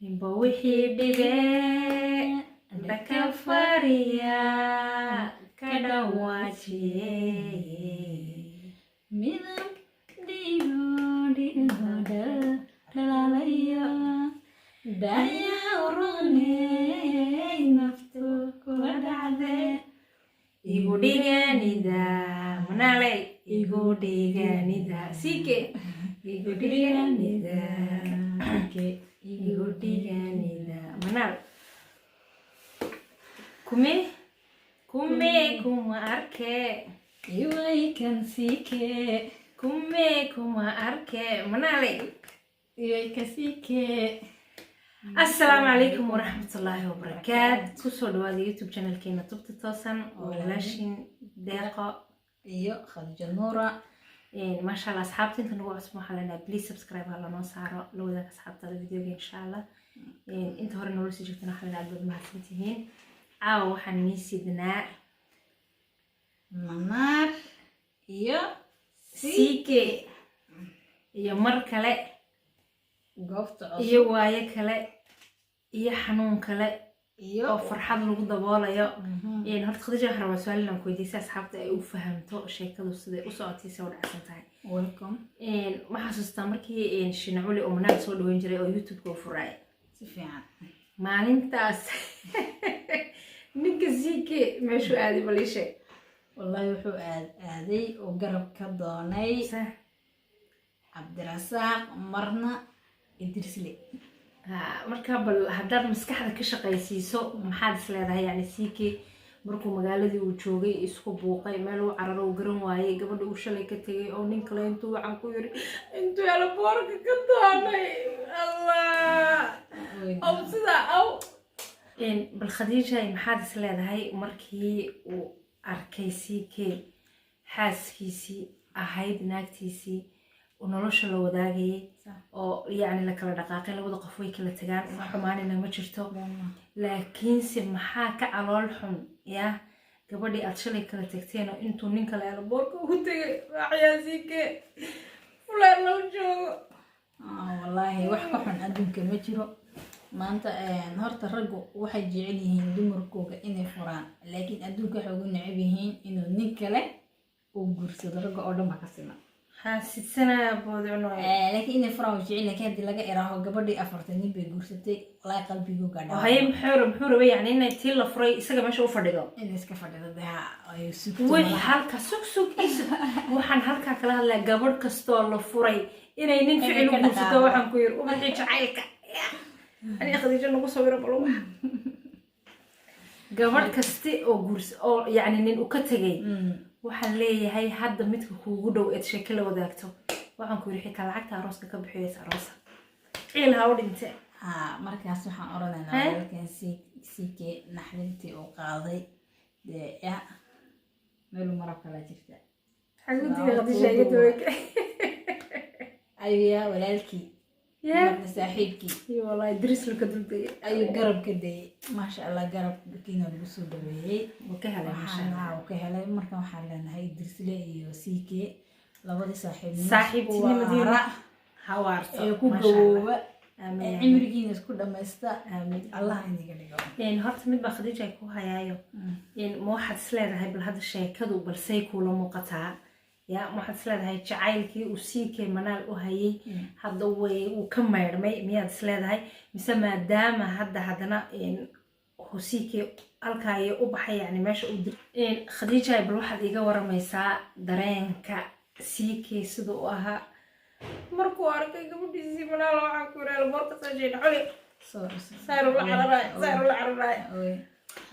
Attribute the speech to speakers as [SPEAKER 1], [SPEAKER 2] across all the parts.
[SPEAKER 1] Bawixii dhigay dhaka fariya ka dhawaajiyey midab dhiigoodhigooda dhalaalaya dhayaa uroney naftu kula dhacde igu dhiganida manaaley igu dhiganida sike igu dhiganida igu dhiganida manaal kume kuma arke iway kan sike kume kuma arke manaaley iway ka sike. Assalaamu calaykum waraxmatullaahi wabarakaatu. Kusoo dhawaada YouTube channelkeena Tubta Toosan oo walaashin deeqo
[SPEAKER 2] iyo Khadija Nuura.
[SPEAKER 1] maasha Allah asxaabta inta nagu cusub waxaan leenahay please subscribe ha lanoo saaro la wadaaga asxaabtada videoga insha Allah. inta hore nolol sii joogtana waxaan leenahay aad mahadsantihiin. caawa waxaan nii sidnaa
[SPEAKER 2] Manaar iyo
[SPEAKER 1] Sike iyo mar kale
[SPEAKER 2] goobta
[SPEAKER 1] iyo waaye kale iyo xanuun kale
[SPEAKER 2] iyo
[SPEAKER 1] oo farxad lagu daboolayo. horta Khadija waxaan rabaa su'aal inaan ku weydiiyo asxaabta ay u fahamto sheekadu siday u socotay soo dhacsan tahay.
[SPEAKER 2] welcome.
[SPEAKER 1] ma xasuustaa markii Shinaculi oo Manaal soo dhaweyn jiray oo YouTube-ka u furay
[SPEAKER 2] si fiican
[SPEAKER 1] maalintaas ninka Sike meeshuu aaday balishe
[SPEAKER 2] wallahi wuxuu aaday oo garab ka doonay Cabdirasaaq marna Idrisle.
[SPEAKER 1] marka bal haddaad maskaxda ka shaqaysiiso maxaad is leedahay yani Sike markuu magaaladii uu joogay isku buuqay meel uu cararo uu garan waayay gabadha uu shalay ka tagay oo nin kale intuu waxaan ku yiri intuu alaboorka ka doonay allah oo sida aw bal Khadija maxaad is leedahay markii uu arkay Sike xaaskiisii ahayd naagtiisii oo nolosha la wadaagay oo yani la kala dhaqaaqay labada qof way kala tagaan wax xumaanina ma jirto laakiinse maxaa ka calool xun ya gabadhii aad shalay kala tagteen oo intuu nin kale alaboorka ugu tagay waxyaa Sike fulaan loo joogo.
[SPEAKER 2] wallahi wax ka xun adduunka ma jiro maanta. horta raggu waxay jecel yihiin dumarkooda inay furaan laakiin adduunka waxay ugu neceb yihiin inuu nin kale uu guursado. ragga oo dhan baa ka siman
[SPEAKER 1] حاسسنا بودعنا
[SPEAKER 2] لكن إني فراو جعلنا كهدي لقى إراهو قبل أفرتني بجورستي لا قلبي جو قاعد.
[SPEAKER 1] وهي محورة يعني إنه تيلا فري سجى مش أوفردها.
[SPEAKER 2] إني سكفردها ده سوق.
[SPEAKER 1] وهالك سوق إيش وحن هالك كلها لا قبل كستول فري إنه ينفع له بوسطة وحن كوير وما تيجي عيلك. أنا أخذ يجي نقص صغيرة بلوه. قبل كستي أو جورس أو يعني إن أكتجي. waxaan leeyahay hadda midka kuugu dhow ee sheekada wadaagto waxaan ku yiri xitaa lacagta arooska ka bixiyay aroosa ciil ha u dhinte
[SPEAKER 2] markaas waxaan oranaynaa walaalkan Sike naxdintii uu qaaday ya meel marab kala jirta
[SPEAKER 1] xagudiga Khadija ay doonayay
[SPEAKER 2] ayaa walaalkii ya saaxiibkii
[SPEAKER 1] wallahi Idris la ka dulday
[SPEAKER 2] ayuu garab ka day ma sha Allah garab kiina lagu soo dhaweeyay
[SPEAKER 1] oo ka helay ma sha Allah
[SPEAKER 2] oo ka helay marka waxaan leenahay Idrisle iyo Sike labadii
[SPEAKER 1] saaxiibtinimadiina hawaarto
[SPEAKER 2] ee ku gowba cimrigiina isku dhamaysta aamin Allah iniga dhigo.
[SPEAKER 1] horta mid baa Khadija ku hayaayo ma waxaad is leedahay bal hadda sheekadu balsay kula muuqataa ya waxaad is leedahay jacaylkii uu Sike Manaal u hayay hadda way uu ka meermay miyaad is leedahay mise maadaama haddana Sike halkaay u baxay yani meesha uu Khadija bal waxaad iga waramaysaa dareenka Sike sidoo u ahaa markuu arkay gabadhiisii Manaal waxaan ku yiraahdaa boorka soo jeeda xuli saaru la cararay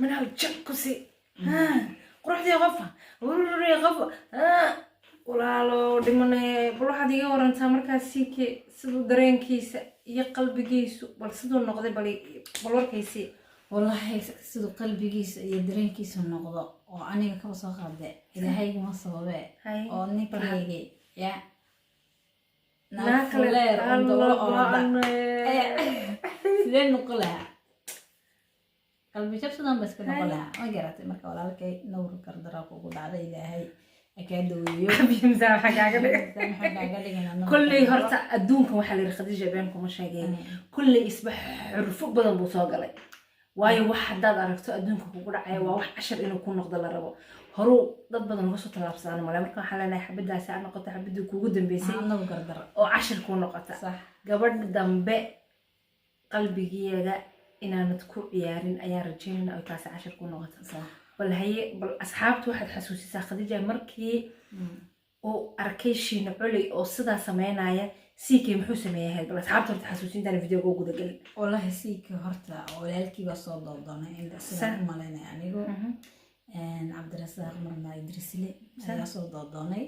[SPEAKER 1] Manaal jakkusi quruxdii qofa walaalo dhimanay bal waxaad iga warantaa markaas Sike sidoo dareenkiisa iyo qalbigiisu bal sidoo noqday bal warkaysi.
[SPEAKER 2] wallahi sidoo qalbigiisa iyo dareenkiisa noqdo oo aniga ka soo qaade ilaahay ma sababe oo ninkayga ya naakaleer sidee noqolaa qalbi jabsadan bas ka noqolaa ma garatay marka walaalkay nawr kardara ugu dhacday ilaahay akaadaweeyo
[SPEAKER 1] bimsaa waxa kaaga dhigay kulley horta adduunkan waxa la yiri Khadija been kuma sheegeen kulley isbax xurfo badan buu soo galay waayo wax hadaad aragto adduunka kugu dhacay waa wax cashar inuu ku noqdo la rabo horu dad badan uga soo talaabsadaan male marka waxa leenahay xabadaas aan noqoto xabadii kugu dambeysay
[SPEAKER 2] anagu gardar
[SPEAKER 1] oo cashar ku noqota
[SPEAKER 2] sax
[SPEAKER 1] gabadh dambe qalbigeeda inaanad ku ciyaarin ayaa rajaynayna ay taasi cashar ku noqoto
[SPEAKER 2] sax
[SPEAKER 1] bal haye bal asxaabtu waxaad xasuusisaa Khadija markii oo arkay shiina culay oo sidaa sameynaya siikay muxuu sameeyay bal asxaabtu horta xasuusintaan video ugu guda galin
[SPEAKER 2] wallahi siikay horta walaalkii baa soo doonay inta sida u maleynay anigu Cabdirasaaq marna Idrisile ayaa soo doonay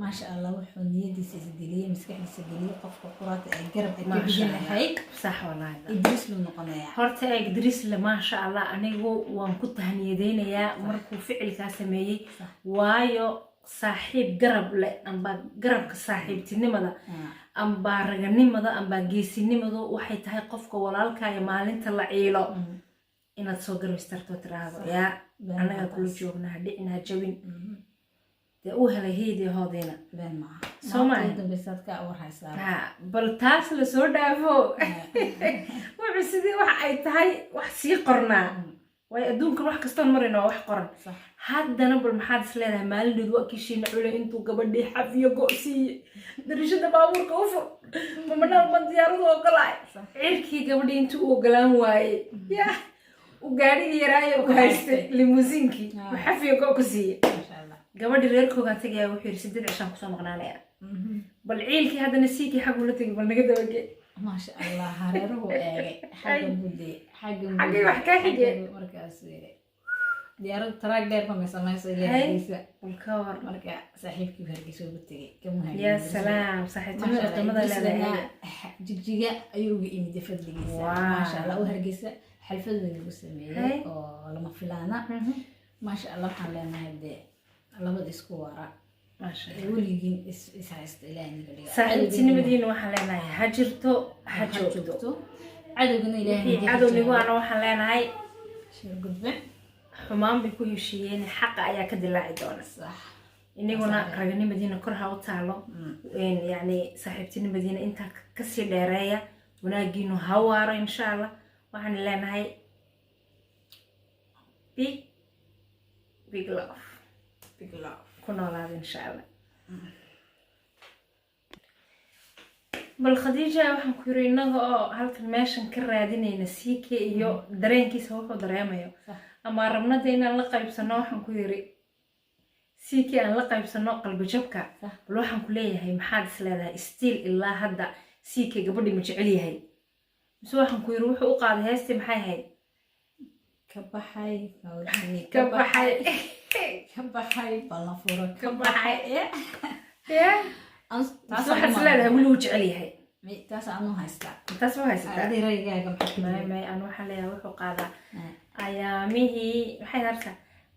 [SPEAKER 2] ma sha Allah wuxuu niyadiisa isgeliyay maskaxdiisa geliyay qofka quraata ay garab ay ku bixinahay
[SPEAKER 1] sax wallahi
[SPEAKER 2] Idris loo noqonaya
[SPEAKER 1] horta Idrisile ma sha Allah anigu waan ku tahniyadeynayaa markuu ficilka sameeyay waayo saaxiib garab leh amba garabka saaxiibtinimada amba raganimada amba geesinimadu waxay tahay qofka walaalkaaga maalinta la ciilo inaad soo garab istarto tiraahdo yaa anaga kula joognaha dhicinaha jabin dee u helay heedii hoodayna
[SPEAKER 2] been maaha
[SPEAKER 1] Soomaali
[SPEAKER 2] dambaysaad ka warhaysaa
[SPEAKER 1] bal taas la soo dhaafo wuxuu sidii wax ay tahay wax sii qornaa way adduunkan wax kastoon marayna waa wax qoran haddana bal maxaad is leedahay maalin waa kishiina culay intuu gabadhii xafiyo go'siiye darishada baabuurka u fur mamadhaal ma diyaaradu ogolaay cirkii gabadhii intuu u ogolaan waaye yaa u gaadhigii yaraayo u haystay limuusiinkii u xafiyo go' ku siiye gabadhii reerkoogaan tagayaa wuxuu yidhi 8 cishaan kusoo maqnaanaya bal ciilkii haddana siikii xag ula tegi bal naga dabagee
[SPEAKER 2] ما شاء الله هريره حاجة بدي حاجة
[SPEAKER 1] wax ka xige
[SPEAKER 2] markaas diyaarad taraag dheer ma sameeyay ilaahiisa
[SPEAKER 1] walkawar
[SPEAKER 2] marka saaxiibkii hargeysa ugu tagay kamuha
[SPEAKER 1] ya salaam saaxiibtinimada qiimada leedahay
[SPEAKER 2] jijiga ayuu ugu imid fadligiisa ma sha Allah u hargeysa xalfada lagu sameeyay oo lama filaana ma sha Allah waxaan leenahay labada isku wara ما شاء الله وليين إسعست إلى أن يقول
[SPEAKER 1] ساعدتي نمدين وحلينا هجرتو حجوتو
[SPEAKER 2] عدونا إلى
[SPEAKER 1] عدو اللي هو أنا وحلينا هاي
[SPEAKER 2] شو قدبه
[SPEAKER 1] حمام بيكون شيئين حق أيا كدلا عدونا
[SPEAKER 2] صح
[SPEAKER 1] إني قلنا رجعني مدينة كرها وتعلو وين يعني صاحبتي مدينة أنت كسر دراية وناجينه هوارة إن شاء الله وحلينا هاي big love كنا لازم إن شاء الله. بالخديجة وحن كورينا هالك الماشن كراديني نسيك يو درين كيس هو دريمه أما ربنا دينا لقى بسنة وحن كوري سيكي أن لقى بسنة قلب جبكة لو حن كليه هي محادث لها ستيل إلا هدا سيكي قبل مجعلي هاي بس وحن كوري روحوا قاعد هاستي محاي هاي
[SPEAKER 2] كبحي
[SPEAKER 1] كبحي
[SPEAKER 2] كبحي بالنفورة
[SPEAKER 1] كبحي يا أنت واحد سلالة ولو جعلي هاي
[SPEAKER 2] تاس أنا هايستا
[SPEAKER 1] تاس ما هايستا
[SPEAKER 2] هذه رأيي كم حكي
[SPEAKER 1] ما أنا وحليها وحو قاعدة أيامه حي نرسى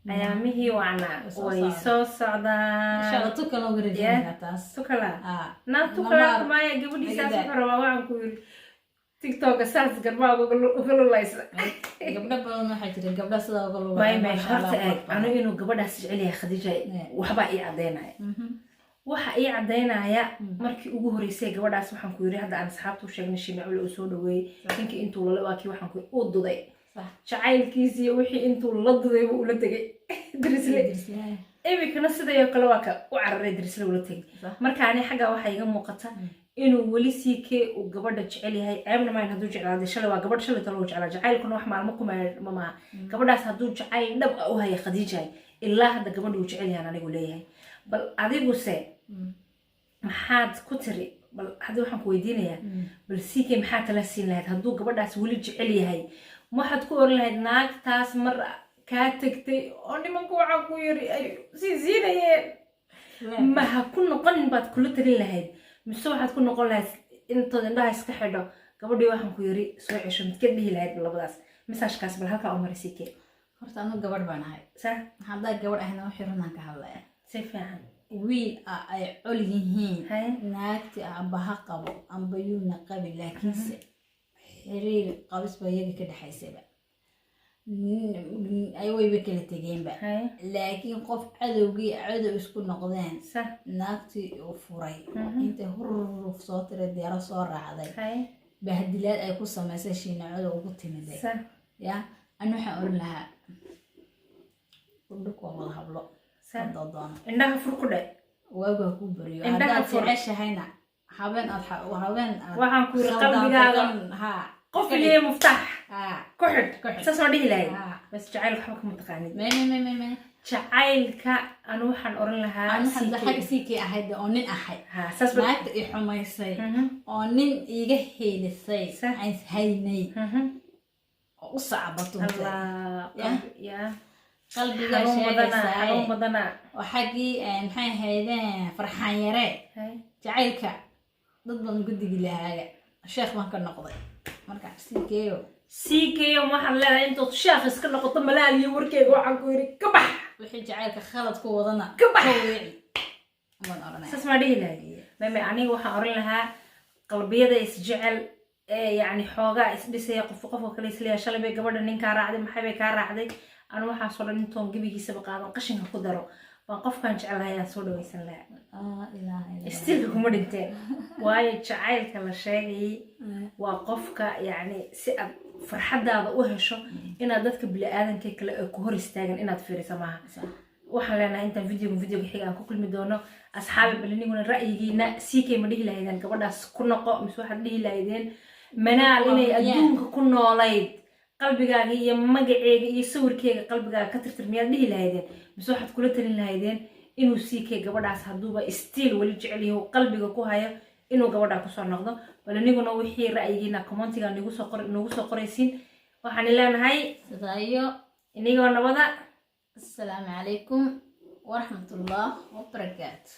[SPEAKER 1] أيامه وعنا ويسو صعدا
[SPEAKER 2] إن شاء الله تكلا وقردين تاس
[SPEAKER 1] تكلا نا تكلا ما يجيبوا لي ساس فروا وعن كل تيك توك ساس قربا وقولوا لا يسا
[SPEAKER 2] قبل بلون حاجة قبل صدا وقولوا
[SPEAKER 1] ما شرط أنا إنه قبل أسجلها خديجة وحبا إيه عدينا waxa ay cadeynaya markii ugu horeysay gabadhaas waxaan ku yiri hadda aan asxaabtu sheegnay Shiimacul oo soo dhaweey intii intuu la waakii waxaan ku u duday jacaylkiisa iyo wixii intuu la duday uu la tagay Idrisile eebikana sidoo kale waa ka u cararay Idrisile ula tagay marka ani xaga waxa iga muuqata inuu wali siikee uu gabadha jecel yahay ceebna ma haduu jeclaado shalay waa gabadh shalay talo jeclaa jacaylkuna wax maalmo kuma mama gabadhaas haduu jacayl dhab u hay Khadiija ilaa hadda gabadhu uu jecel yahay anigu leeyahay bal adigu see maxaad ku tiri bal hadii waxaan ku weydiinayaa bal siikay maxaad kala siin lahayd haduu gabadhaas wali jecel yahay waxaad ku oran lahayd naagtaas mar ka tagtay oo nimanku waxa ku yiri ay siinayeen ma ha ku noqonin baad kula talin lahayd mise waxaad ku noqon lahayd intood indhaha iska xidho gabadhii waxaan ku yiri soo cesho mid ka dhihi lahayd labadaas misaashkaas bal halka u maray siikay
[SPEAKER 2] horta anu gabadh baan ahay
[SPEAKER 1] sax
[SPEAKER 2] hadda gabadh ahna wax runaan ka hadlaya
[SPEAKER 1] si fiican
[SPEAKER 2] wiil ay col yihiin naagti abaha qabo amba yuuna qabi laakiinse xiriir qabis ba iyaga ka dhaxaysaba ay wayba kala tegeenba
[SPEAKER 1] هاي
[SPEAKER 2] laakiin qof cadowgii cadow isku noqdeen
[SPEAKER 1] صح
[SPEAKER 2] naagtii uu furay intay huruf soo tiray deero soo raacday
[SPEAKER 1] هاي
[SPEAKER 2] bahdilaad ay ku samaysay shiinacada ugu timiday
[SPEAKER 1] صح
[SPEAKER 2] ya anu waxaan oran lahaa udhuk waa wada hablo
[SPEAKER 1] صح
[SPEAKER 2] doona
[SPEAKER 1] عندها فرق ده
[SPEAKER 2] waagaa ku bariyo
[SPEAKER 1] Indhaha
[SPEAKER 2] haddaad
[SPEAKER 1] fur.
[SPEAKER 2] jeceshahayna habeen aad
[SPEAKER 1] waxaan ku yiri qalbigaaga
[SPEAKER 2] ha
[SPEAKER 1] qof leeyahay muftax
[SPEAKER 2] ha
[SPEAKER 1] kuxid
[SPEAKER 2] Kuxid.
[SPEAKER 1] saas ma dhihi lahayd
[SPEAKER 2] ha
[SPEAKER 1] bas jacayl waxba kama taqaanid
[SPEAKER 2] me
[SPEAKER 1] jacaylka anu waxaan oran lahaa
[SPEAKER 2] anu hadda
[SPEAKER 1] CK.
[SPEAKER 2] xag siikii ahayd oo nin ahay
[SPEAKER 1] ha saas ba
[SPEAKER 2] naagta i xumaysay
[SPEAKER 1] Mhm,
[SPEAKER 2] oo nin iga heelisay
[SPEAKER 1] Sax.
[SPEAKER 2] aan haynay
[SPEAKER 1] mhm.
[SPEAKER 2] oo u sacbatuntay
[SPEAKER 1] Allah
[SPEAKER 2] Ya.
[SPEAKER 1] ya
[SPEAKER 2] qalbiga
[SPEAKER 1] xarun badana
[SPEAKER 2] oo xaggii maxay ahaydeen farxaan yare
[SPEAKER 1] Hay.
[SPEAKER 2] jacaylka dad badan gudigi lahaaga sheekh baan ka noqday marka siikeeyo
[SPEAKER 1] CK waxaan leedahay intood sheekh iska noqoto malaal iyo warkeyga waxaan ku yiri ka bax
[SPEAKER 2] wixii jacaylka khalad ku wadana
[SPEAKER 1] Ka bax.
[SPEAKER 2] weeci man oranay
[SPEAKER 1] saas ma dhihi lahayd mama aniga waxaan oran lahaa qalbiyada isjecel ee yani xoogaa isdhisaya qofka kale isleeyahay shalay bay gabadha ninkaa raacday maxay bay kaa raacday anu waxaa soo dhan intoon gebigiisaba qaadan qashinka ku daro waa qofkaan jecelahay aan soo dhawaysan lahaa istilka kuma dhinteen waayo jacaylka la sheegayay waa qofka yani si aad farxadaada u hesho inaad dadka bili-aadanka kale ee ku hor istaagan inaad fiiriso maaha waxaan leenahay intaan videoga xiga aan ku kulmi doono asxaabi baliniguna ra'yigiina CK ma dhihi lahaydeen gabadhaas ku noqo mise waxaad dhihi lahaydeen manaal inay adduunka ku noolayd qalbigaaga iyo magaceega iyo sawirkeega qalbigaaga ka tirtir miyaad dhihi lahaydeen mise waxaad kula talin lahaydeen inuu CK gabadhaas hadduuba stiil weli jecel yahay qalbiga ku hayo inuu gabadhaa kusoo noqdo bal aniguna wixii ra'yigiina commentiga nagu soo qoraysiin waxaan leenahay
[SPEAKER 2] sidaayo
[SPEAKER 1] inigoo nabada
[SPEAKER 2] assalaamu calaykum waraxmatullaah wabarakaatu